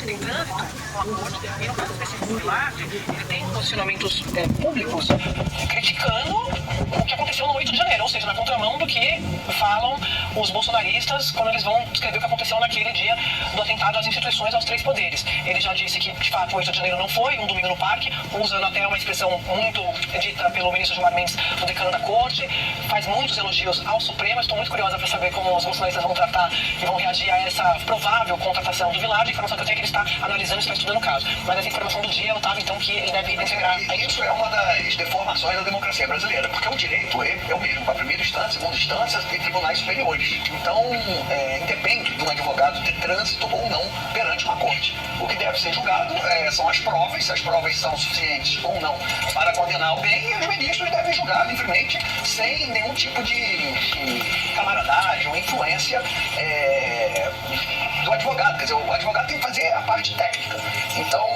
envolvido em trânsito com a corte, e no caso específico do Vilarte, ele tem posicionamentos públicos criticando o que aconteceu no 8 de janeiro, ou seja, na contramão do que falam os bolsonaristas quando eles vão descrever o que aconteceu naquele dia do atentado às instituições, aos três poderes. Ele já disse que, de fato, o 8 de janeiro não foi um domingo no parque, usando até uma expressão muito dita pelo ministro Gilmar Mendes, o decano da corte, faz muitos elogios ao Supremo. Estou muito curiosa para saber como os bolsonaristas vão tratar e vão reagir a essa provável contratação do Vilarte. A informação que eu tenho é que ele está analisando e está estudando o caso. Mas essa informação do dia, Otávio, então, que ele deve integrar. Isso é uma das deformações da democracia brasileira, porque o direito é o mesmo para a primeira instância, segunda instância e tribunais superiores. Então, independe de um advogado ter trânsito ou não perante uma corte. O que deve ser julgado são as provas, se as provas são suficientes ou não para condenar alguém, e os ministros devem julgar livremente, sem nenhum tipo de camaradagem ou influência do advogado. Quer dizer, o advogado tem que fazer a parte técnica. Então,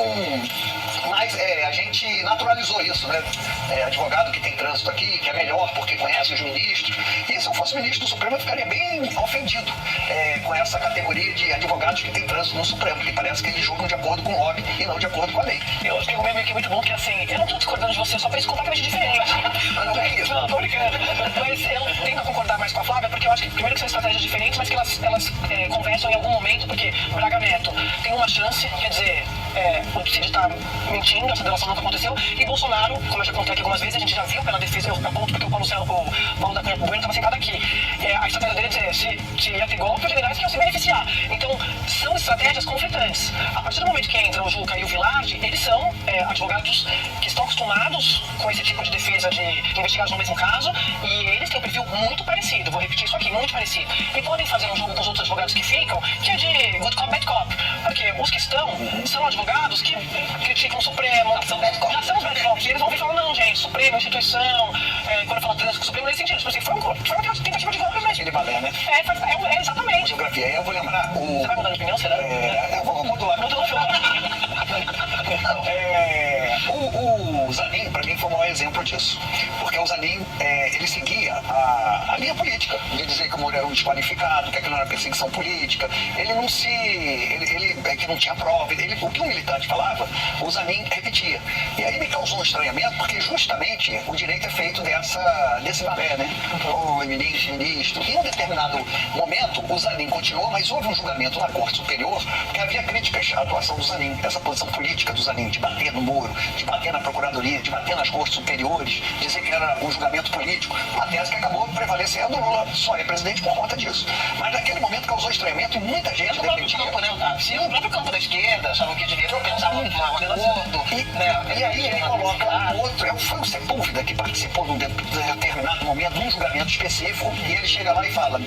mas a gente naturalizou isso, né? Advogado que tem trânsito aqui, que é melhor porque conhece os ministros. E se eu fosse ministro do Supremo, eu ficaria bem ofendido com essa categoria de advogados que tem trânsito no Supremo, porque parece que eles julgam de acordo com o lobby e não de acordo com a lei. Eu tenho um meme aqui muito bom que é assim, eu não estou discordando de você, só penso completamente diferente. Mas não é isso. Não, tô brincando. Mas eu tento concordar mais com a Flávia, porque eu acho que, primeiro, que são estratégias diferentes, mas que elas conversam em algum momento, porque Braga Neto tem uma chance, quer dizer, o Cid está mentindo, essa delação nunca aconteceu, e Bolsonaro, como eu já contei aqui algumas vezes, a gente já viu pela defesa, eu aponto porque o Paulo da Cunha Bueno estava sentado aqui. A estratégia dele é dizer, se ia ter golpe, os generais que iam se beneficiar. Então, são estratégias conflitantes. A partir do momento que entra o Juca e o Vilarte, eles são advogados que estão acostumados com esse tipo de defesa de investigados no mesmo caso, e eles têm um perfil muito parecido, vou repetir isso aqui, muito parecido. E podem fazer um jogo com os outros advogados que ficam, que é de good cop, bad cop. Porque os que estão são advogados que criticam o Supremo, já são os bad cops, e eles vão vir falando, não, gente, Supremo, instituição, quando eu falo trânsito com o Supremo, nesse sentido, tipo assim, foi uma tentativa de golpe mesmo. Ele valer, né? Exatamente. Geografia, eu vou lembrar Você vai mudar de opinião, será? Eu vou modular. O Zanin, para mim, foi o maior exemplo disso. Porque o Zanin, ele seguia a linha política, de dizer que o Moro era um desqualificado, que aquilo não era perseguição política. Ele não se... que não tinha prova. O que o militante falava, o Zanin repetia. E aí me causou um estranhamento, porque justamente o direito é feito desse balé, né? O ministro. Em um determinado momento, o Zanin continuou, mas houve um julgamento na Corte Superior, que havia críticas à atuação do Zanin, essa posição política do Zanin, de bater no Moro, de bater na Procuradoria, de bater nas Cortes Superiores, dizer que era um julgamento político. Uma tese que acabou prevalecendo, o Lula só é presidente por conta disso. Mas naquele momento causou estranhamento e muita gente defendia. Se o próprio campo da esquerda achavam que devia pensar muito mal acordo. E aí ele coloca um outro, foi o Sepúlveda que participou de um determinado momento, de um julgamento específico, e ele chega lá e fala,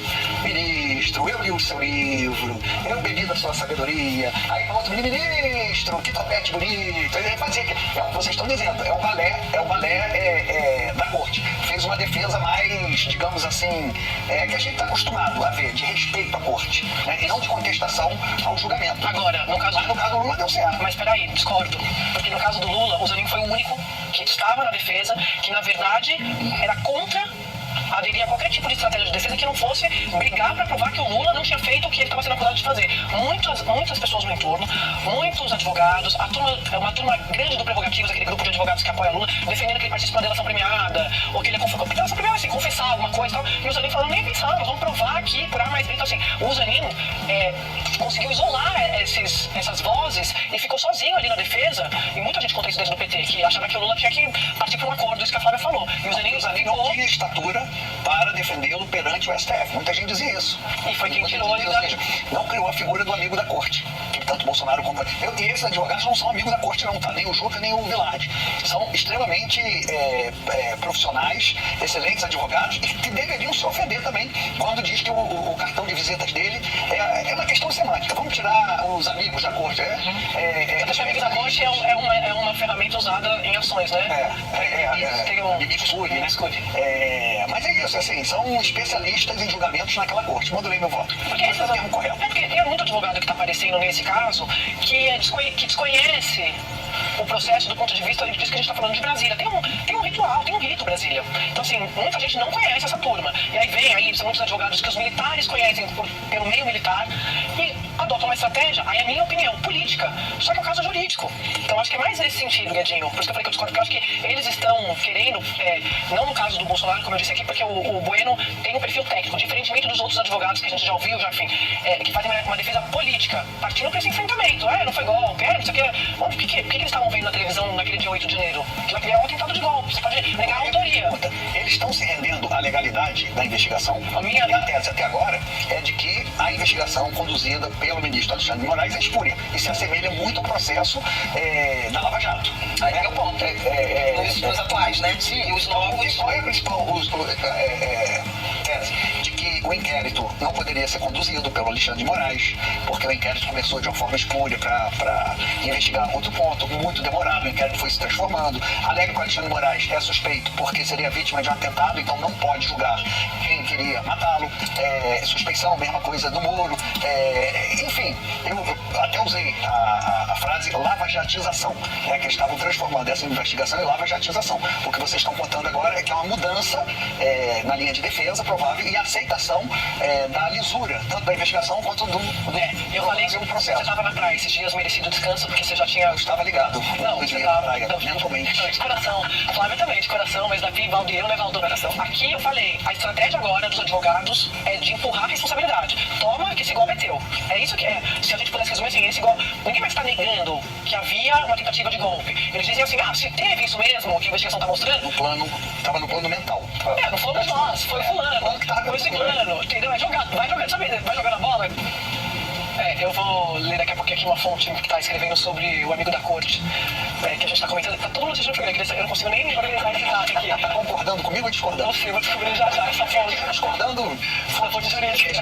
ministro, eu li o seu livro, eu bebi da sua sabedoria. Aí o outro ministro, que topete bonito. Ele fazia que vocês estão dizendo, é o balé da corte. Fez uma defesa mais, digamos assim, que a gente está acostumado a ver, de respeito à corte, né? E não de contestação ao julgamento. Agora, no caso do Lula deu certo. Mas peraí, discordo. Porque no caso do Lula, o Zanin foi o único que estava na defesa, que na verdade era contra aderir a qualquer tipo de estratégia de defesa que não fosse brigar para provar que o Lula não tinha feito o que ele estava sendo acusado de fazer. Muitas pessoas no entorno, muitos advogados, uma turma grande do Prerrogativos, aquele grupo de advogados que apoia o Lula, defendendo que ele participa da delação premiada, ou que ele é delação premiada, assim, confessar alguma coisa e tal. E o Zanin falando, nem pensar, nós vamos provar aqui por A mais B. Então, assim, o Zanin conseguiu isolar essas vozes e ficou sozinho ali na defesa. E muita gente conta isso desde o PT, que achava que o Lula tinha que partir para um acordo, isso que a Flávia falou. E o Zanin não tinha estatura para defendê-lo perante o STF. Muita gente dizia isso. E foi quem tirou ele da... Não criou a figura do amigo da corte. Que tanto Bolsonaro como... E esses advogados não são amigos da corte não, tá? Nem o Juca, nem o Vilarte. São extremamente profissionais, excelentes advogados, e que deveriam se ofender também quando diz que o cartão de visitas dele é uma questão semântica. Vamos tirar os amigos da corte. Os amigos da corte é uma ferramenta usada em ações, né? Mas é isso, assim, são especialistas em julgamentos naquela corte. Modulei meu voto. Porque esse é o termo correto. Porque tem muito advogado que está aparecendo nesse caso que desconhece o processo do ponto de vista disso que a gente está falando de Brasília. Tem um ritual, tem um rito Brasília. Então, assim, muita gente não conhece essa turma. E aí são muitos advogados que os militares conhecem pelo meio militar. E adota uma estratégia, aí é minha opinião, política. Só que é um caso jurídico. Então acho que é mais nesse sentido, Guedinho. Por isso que eu falei que eu discordo, porque eu acho que eles estão querendo, não no caso do Bolsonaro, como eu disse aqui, porque o Bueno tem um perfil técnico, diferentemente dos outros advogados que a gente já ouviu, já, enfim, que fazem uma defesa política, partindo para esse enfrentamento. Não foi golpe, não sei o que. O que eles estavam vendo na televisão naquele dia 8 de janeiro? Que aquele é um atentado de golpe. Você pode negar a autoria. Eles estão se rendendo à legalidade da investigação. E a tese até agora é de que a investigação conduzida pelo ministro Alexandre de Moraes é espúria e se assemelha muito ao processo da Lava Jato. Aí é o ponto. Os atuais, né? Sim. E os novos. Qual é a principal tese? De que o inquérito não poderia ser conduzido pelo Alexandre de Moraes, porque o inquérito começou de uma forma espúria para investigar outro ponto, muito demorado, o inquérito foi se transformando. Alega que o Alexandre de Moraes é suspeito porque seria vítima de um atentado, então não pode julgar quem queria matá-lo. Suspeição, mesma coisa do Moro. Enfim, eu até usei a frase lavajatização, que eles estavam transformando essa investigação em lavajatização. O que vocês estão contando agora é que é uma mudança na linha de defesa provável e aceitação da lisura, tanto da investigação quanto do eu falei que processo. Você estava na praia esses dias, merecido descanso, porque você já tinha... Eu estava ligado. Não, você estava... De coração. Flávia também, de coração, mas daqui Valdir, né, Valdir? Aqui eu falei, a estratégia agora dos advogados é de empurrar a responsabilidade. Toma que esse golpe é teu. É isso que é. Se a gente pudesse resumir assim, esse golpe... Ninguém mais está negando que havia uma tentativa de golpe. Eles dizem assim, se teve isso mesmo, que a investigação está mostrando... Estava no plano mental. Não fomos nós, foi fulano. Foi ciclano, entendeu? Vai jogar, sabe? Vai jogar na bola. Eu vou ler daqui a pouquinho aqui uma fonte que está escrevendo sobre o amigo da corte, que a gente está comentando. Tá todo mundo assistindo o programa, eu não consigo nem organizar esse dado aqui. Concordando comigo ou discordando? Não sei, vou descobrir já essa fonte. Discordando? Essa fonte jurídica.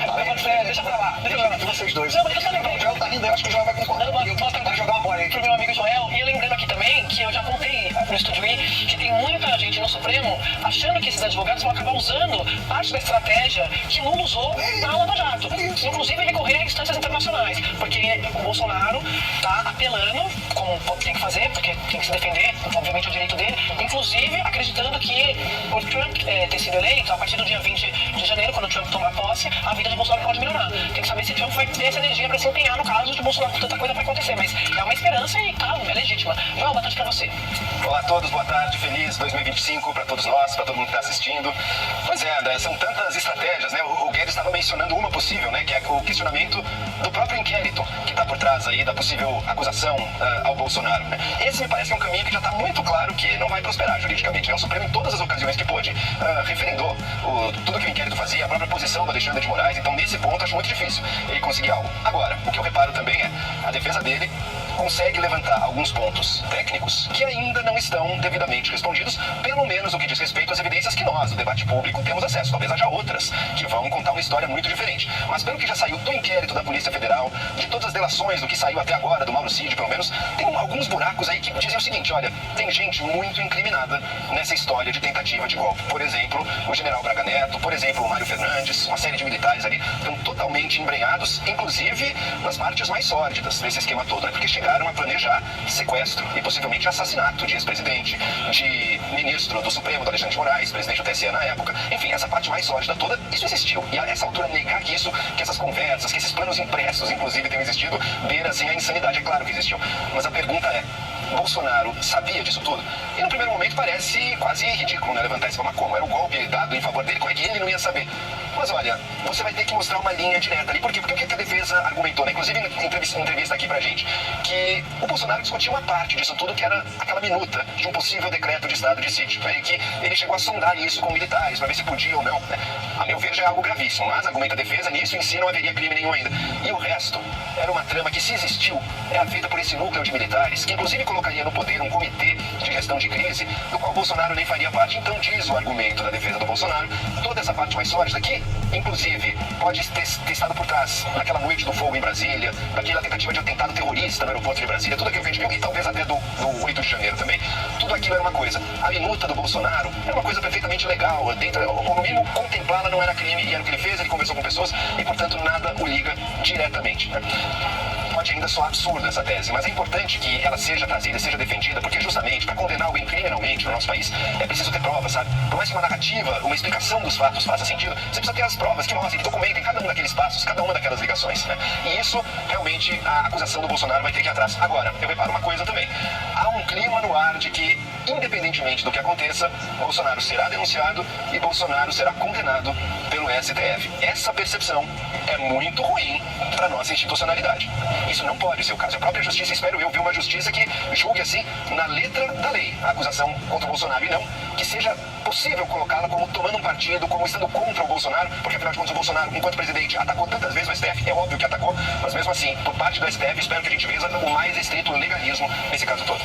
Deixa pra lá. De vocês dois. Não, mas deixa eu O Joel tá rindo, eu acho que o Joel vai concordar. Vai jogar a bola aí. Pro meu amigo Joel, e lembrando aqui também que eu já contei no Estúdio I que tem muita gente no Supremo achando que esses advogados vão acabar usando parte da estratégia que Lula usou na Lava Jato. Inclusive recorrer a instâncias internacionais. Porque o Bolsonaro está apelando, como tem que fazer, porque tem que se defender, obviamente é o direito dele, inclusive acreditando que por Trump ter sido eleito, a partir do dia 20 de janeiro, quando o Trump tomar posse, a vida de Bolsonaro pode melhorar. Tem que saber se Trump vai ter essa energia para se empenhar no caso de Bolsonaro, tanta coisa vai acontecer, mas é uma esperança e tá, é legítima. João, boa tarde para você. Olá a todos, boa tarde, feliz 2025 para todos nós, para todo mundo que está assistindo. Pois é, são tantas estratégias, né? O Guedes estava mencionando uma possível, né? Que é o questionamento do próprio inquérito que está por trás aí da possível acusação ao Bolsonaro, né? Esse me parece que é um caminho que já está muito claro que não vai prosperar juridicamente, né? O Supremo, em todas as ocasiões que pôde, referendou tudo que o inquérito fazia, a própria posição do Alexandre de Moraes, então nesse ponto acho muito difícil ele conseguir algo. Agora, o que eu reparo também é a defesa dele consegue levantar alguns pontos técnicos que ainda não estão devidamente respondidos, pelo menos no que diz respeito às evidências que nós, do debate público, temos acesso. Talvez haja outras que vão contar uma história muito diferente. Mas pelo que já saiu do inquérito da Polícia Federal, de todas as delações do que saiu até agora, do Mauro Cid, pelo menos, tem alguns buracos aí que dizem o seguinte, olha, tem gente muito incriminada nessa história de tentativa de golpe. Por exemplo, o general Braga Neto, por exemplo, o Mário Fernandes, uma série de militares ali, estão totalmente embrenhados, inclusive nas partes mais sórdidas desse esquema todo, né? Porque chegaram a planejar sequestro e possivelmente assassinato de ex-presidente, de ministro do Supremo, do Alexandre de Moraes, presidente do TSE na época. Enfim, essa parte mais sórdida toda, isso existiu. E a essa altura negar que essas conversas, que esses planos impressos, inclusive, tenham existido, beira assim a insanidade. É claro que existiu. Mas a pergunta é, Bolsonaro sabia disso tudo? E no primeiro momento parece quase ridículo, né? Levantar esse mas como? Era o golpe dado em favor dele, como é que ele não ia saber? Mas olha, você vai ter que mostrar uma linha direta ali. Por quê? Porque o que a defesa argumentou, né? Inclusive em entrevista aqui pra gente, que o Bolsonaro discutiu uma parte disso tudo, que era aquela minuta de um possível decreto de estado de sítio, né? E que ele chegou a sondar isso com militares para ver se podia ou não, né? A meu ver já é algo gravíssimo, mas argumenta a defesa, nisso em si não haveria crime nenhum ainda. E o resto era uma trama que, se existiu, é feita por esse núcleo de militares, que inclusive colocaria no poder um comitê de gestão de crise, do qual Bolsonaro nem faria parte. Então diz o argumento da defesa do Bolsonaro, toda essa parte mais sólida aqui, inclusive, pode ter estado por trás naquela noite do fogo em Brasília, daquela tentativa de atentado terrorista no aeroporto de Brasília, tudo aquilo que a gente viu, e talvez até do 8 de janeiro também, tudo aquilo era uma coisa. A minuta do Bolsonaro era uma coisa perfeitamente legal, dentro, ou no mínimo contemplá-la não era crime, e era o que ele fez, ele conversou com pessoas, e portanto nada o liga diretamente, né? pode ainda soar absurda essa tese, mas é importante que ela seja trazida, seja defendida, porque justamente para condenar alguém criminalmente no nosso país é preciso ter provas, sabe? Por mais que uma narrativa, uma explicação dos fatos faça sentido, você precisa ter as provas que mostrem, que documentem cada um daqueles passos, cada uma daquelas ligações, né? E isso, realmente, a acusação do Bolsonaro vai ter que ir atrás. Agora, eu reparo uma coisa também. Há um clima no ar de que, independentemente do que aconteça, Bolsonaro será denunciado e Bolsonaro será condenado pelo STF. Essa percepção é muito ruim para nossa institucionalidade. Isso não pode ser o caso. A própria justiça, espero eu, ver uma justiça que julgue assim, na letra da lei, a acusação contra o Bolsonaro, e não que seja possível colocá-la como tomando um partido, como estando contra o Bolsonaro, porque afinal de contas o Bolsonaro, enquanto presidente, atacou tantas vezes o STF, é óbvio que atacou, mas mesmo assim, por parte do STF, espero que a gente veja o mais estrito legalismo nesse caso todo.